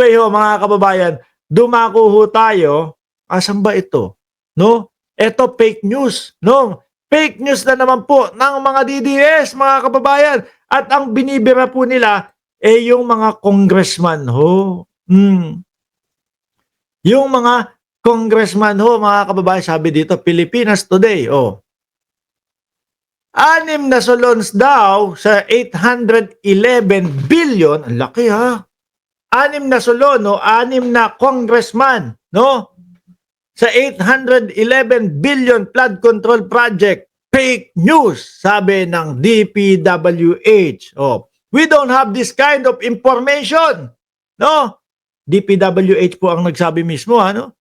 Anyway ho, mga kababayan, dumako ho tayo. Asan ba ito? No? Ito fake news, no? Fake news na naman po ng mga DDS, mga kababayan. At ang binibira po nila yung mga congressman ho. Yung mga congressman ho, mga kababayan, sabi dito, Pilipinas Today, oh. 6 na salons daw sa 811 billion, ang laki ha. 6 na salon, no? 6 na congressman, no? Sa 811 billion flood control project. Fake news, sabi ng DPWH. Oh, we don't have this kind of information. No? DPWH po ang nagsabi mismo, ano?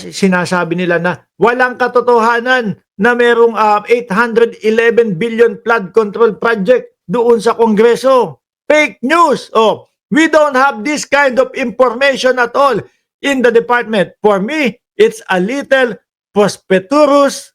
Sinasabi nila na walang katotohanan na merong 811 billion flood control project doon sa Kongreso. Fake news. Oh, we don't have this kind of information at all in the department. For me, it's a little prosperous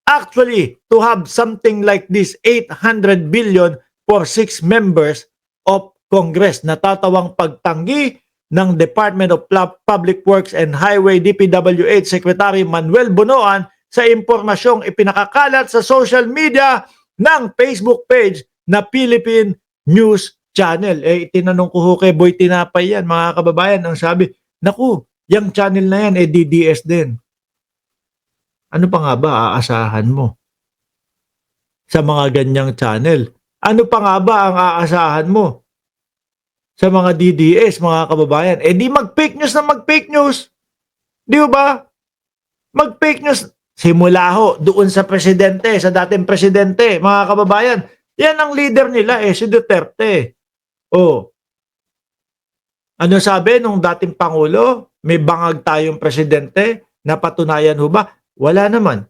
actually to have something like this 800 billion for 6 members of Congress. Natatawang pagtanggi ng Department of Public Works and Highway DPWH Secretary Manuel Bonoan sa impormasyong ipinakakalat sa social media ng Facebook page na Philippine News Channel. Tinanong ko ho kay Boy Tinapay yan, mga kababayan, ang sabi, naku, yung channel na yan, DDS din. Ano pa nga ba aasahan mo sa mga ganyang channel? Ano pa nga ba ang aasahan mo sa mga DDS, mga kababayan? Di mag-fake news na mag-fake news. Di ba? Mag-fake news. Simula ho, doon sa presidente, sa dating presidente, mga kababayan. Yan ang leader nila, si Duterte. Oh. Ano sabi nung dating Pangulo? May bangag tayong presidente? Napatunayan ho ba? Wala naman.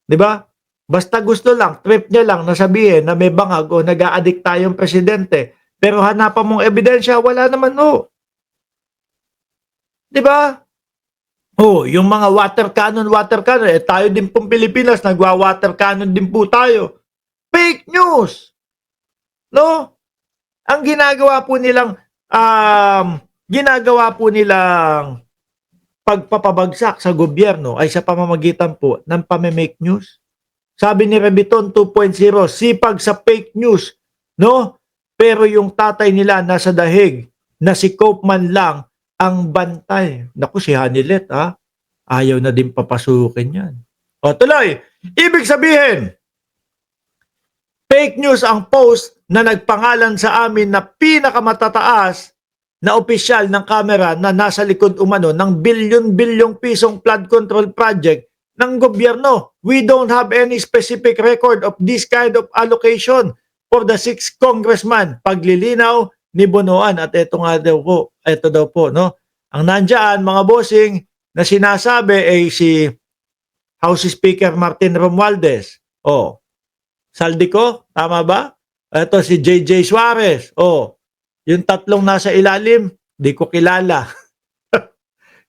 Di ba? Basta gusto lang, trip niya lang nasabihin na may bangag o nag-a-addict tayong presidente. Pero hanapan mong ebidensya, wala naman ho. Di ba? Oh, yung mga water cannon, tayo din pong Pilipinas, nagwa-water cannon din po tayo. Fake news! No? Ang ginagawa po nilang pagpapabagsak sa gobyerno ay sa pamamagitan po ng pamemake news. Sabi ni Rebiton 2.0, sipag sa fake news, no? Pero yung tatay nila nasa dahig, na si Copeman lang ang bantay. Naku, si Hanilet, ayaw na din papasukin yan. O, tuloy. Ibig sabihin, fake news ang post na nagpangalan sa amin na pinakamatataas na opisyal ng kamera na nasa likod umano ng bilyon-bilyong pisong flood control project ng gobyerno. We don't have any specific record of this kind of allocation for the 6 congressman. Paglilinaw ni Bonoan. At ito daw po, no? Ang nandyan, mga bossing, na sinasabi ay si House Speaker Martin Romualdez. Oh, Saldico, tama ba? Ito si JJ Suarez. Oh, yung tatlong nasa ilalim, di ko kilala.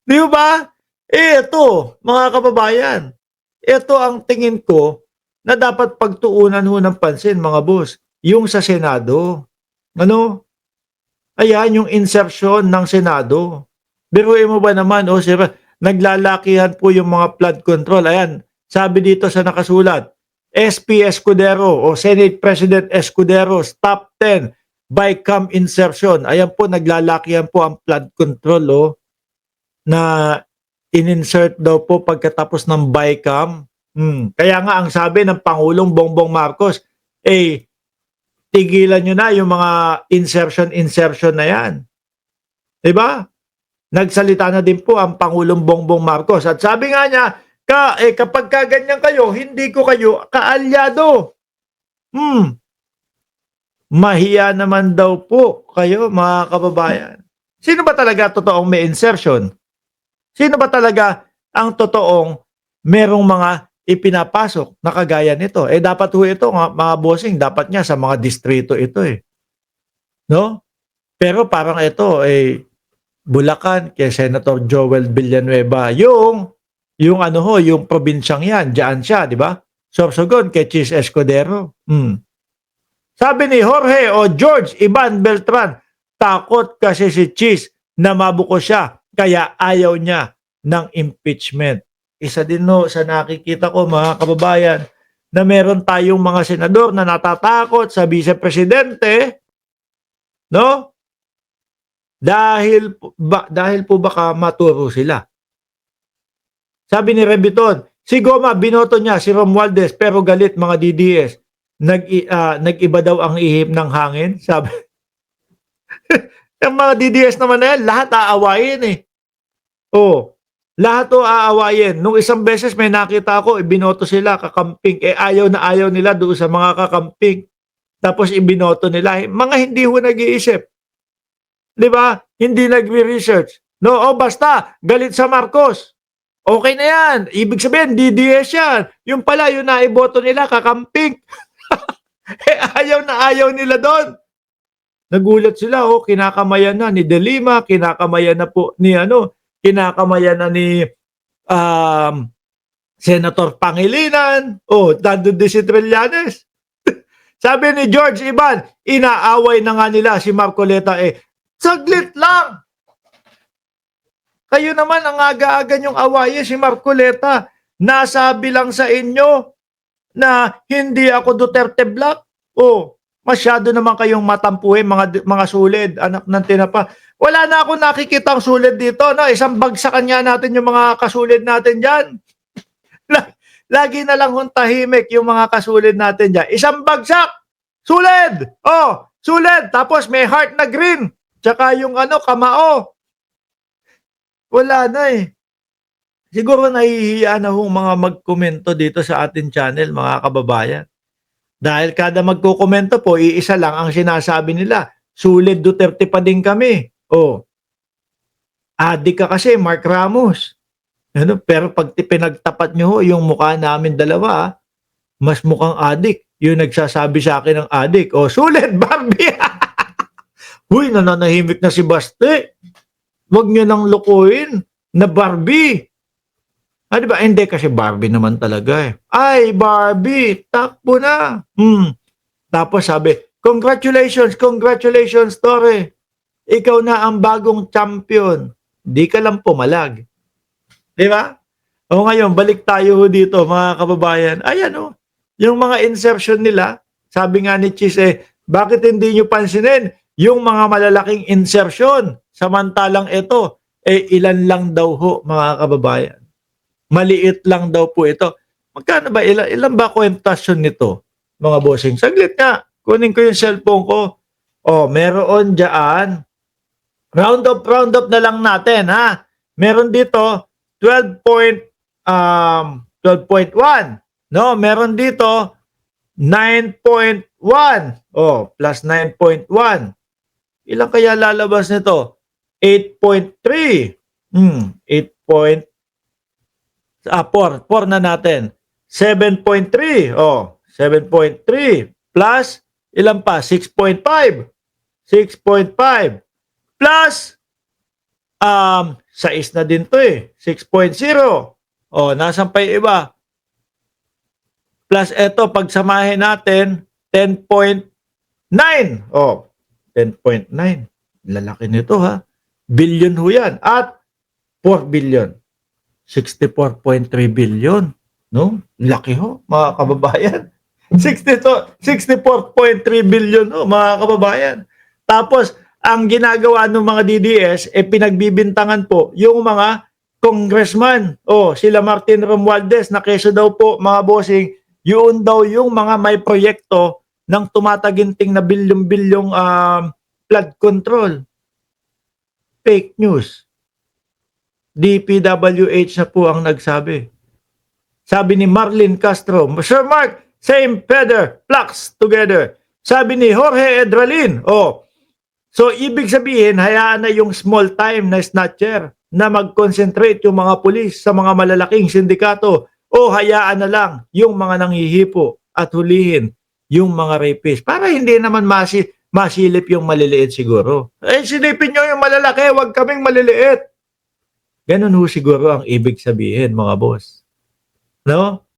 Di ba? Ito, mga kababayan, ito ang tingin ko na dapat pagtuunan ho ng pansin, mga boss. Yung sa Senado. Ano? Ayan, yung insertion ng Senado. Biruin mo ba naman, naglalakihan po yung mga flood control. Ayan, sabi dito sa nakasulat, SP Escudero o Senate President Escudero's top 10 BICAM insertion. Ayan po, naglalakihan po ang flood control na in-insert daw po pagkatapos ng BICAM. Kaya nga ang sabi ng Pangulong Bongbong Marcos, tigilan nyo na yung mga insertion na yan. Diba? Nagsalita na din po ang Pangulong Bongbong Marcos. At sabi nga niya, kapag kaganyan kayo, hindi ko kayo kaalyado. Mahiya naman daw po kayo, mga kababayan. Sino ba talaga totoong may insertion? Sino ba talaga ang totoong merong mga ipinapasok na kagaya nito? Dapat ho ito, mga bossing, dapat nga sa mga distrito ito No? Pero parang ito, Bulacan, kay Senator Joel Villanueva, yung probinsyang yan, diyan siya, di ba? Sorsogon, kay Chis Escudero. Sabi ni Jorge o George Ivan Beltran, Takot kasi si Cheese na mabuko siya, kaya ayaw niya ng impeachment. Isa din no sa nakikita ko mga kababayan na meron tayong mga senador na natatakot sa vice-presidente, no? Dahil po baka maturo sila. Sabi ni Rebiton, si Goma binoto niya si Romualdez pero galit mga DDS. Nag-iba daw ang ihip ng hangin, sabi. Yung mga DDS naman na yan, lahat aawayin eh. Oh, lahat to aawayin. Nung isang beses may nakita ako, ibinoto sila kakamping. Ayaw na ayaw nila doon sa mga kakamping. Tapos ibinoto nila. Mga hindi ho nag-iisip. Di ba? Hindi nagre-research. No, basta, galit sa Marcos. Okay na yan. Ibig sabihin, DDS yan. Yung pala, yung naiboto nila, kakamping. Ayaw na ayaw nila doon. Nagulat sila, kinakamayan na ni De Lima, kinakamayan na po ni kinakamayan na ni Senator Pangilinan, nandun din si Trillanes. Sabi ni George Ivan, inaaway na nga nila si Marcoleta saglit lang. Kayo naman ang aga-aga niyong awayin si Marcoleta. Nasabi lang sa inyo na hindi ako Duterte Black. Masyado naman kayong matampuhin mga sulid, anak ng tinapa. Wala na ako nakikitang sulid dito, no? Isang bagsakan nga natin yung mga kasulid natin diyan. Lagi na lang tahimik yung mga kasulid natin diyan. Isang bagsak. Sulid. Sulid. Tapos may heart na green. Tsaka yung kamao. Wala na eh. Siguro nahihiya na hong mga magkomento dito sa ating channel, mga kababayan. Dahil kada magkukomento po, iisa lang ang sinasabi nila. Sulid Duterte pa din kami. Adik ka kasi, Mark Ramos. Pero pag pinagtapat nyo yung mukha namin dalawa, mas mukhang adik. Yung nagsasabi sa akin ng adik. Sulid, Barbie! Uy, nananahimik na si Baste. Huwag nyo nang lukuhin na Barbie. Diba? Hindi kasi Barbie naman talaga eh. Ay, Barbie, takbo na. Tapos sabi, congratulations, Tore. Ikaw na ang bagong champion. Di ka lang pumalag. Diba? Ngayon, balik tayo dito mga kababayan. Ayan yung mga insertion nila, sabi nga ni Chis bakit hindi nyo pansinin yung mga malalaking insertion? Samantalang ito, ilan lang daw ho mga kababayan. Maliit lang daw po ito. Magkano ba? Ilan ba kwentasyon nito, mga bossing? Saglit nga. Kunin ko yung cellphone ko. Meron dyan. Round up na lang natin, ha? Meron dito, 12.1. No? Meron dito, 9.1. Plus 9.1. Ilan kaya lalabas nito? 8.3. 4 na natin. 7.3. 7.3 plus ilan pa? 6.5. 6.5 plus 6 na din to 6.0. Nasaan pa yung iba? Plus eto, pagsamahin natin 10.9. 10.9. Lalaki nito ha. Billion ho yan. At 4 billion. 64.3 billion. No? Laki ho, mga kababayan. 64.3 billion ho, mga kababayan. Tapos, ang ginagawa ng mga DDS, pinagbibintangan po yung mga congressman. Sila Martin Romualdez, na keso daw po, mga bossing, yun daw yung mga may proyekto ng tumataginting na bilyong-bilyong flood control. Fake news. DPWH na po ang nagsabi. Sabi ni Marlene Castro, Sir Mark, same feather, flocks together. Sabi ni Jorge Edralin, so ibig sabihin, hayaan na yung small time na snatcher na mag-concentrate yung mga pulis sa mga malalaking sindikato hayaan na lang yung mga nanghihipo at hulihin yung mga rapist. Para hindi naman masilip yung maliliit siguro. Silipin nyo yung malalaki, huwag kaming maliliit. Ganun ho siguro ang ibig sabihin, mga boss. No?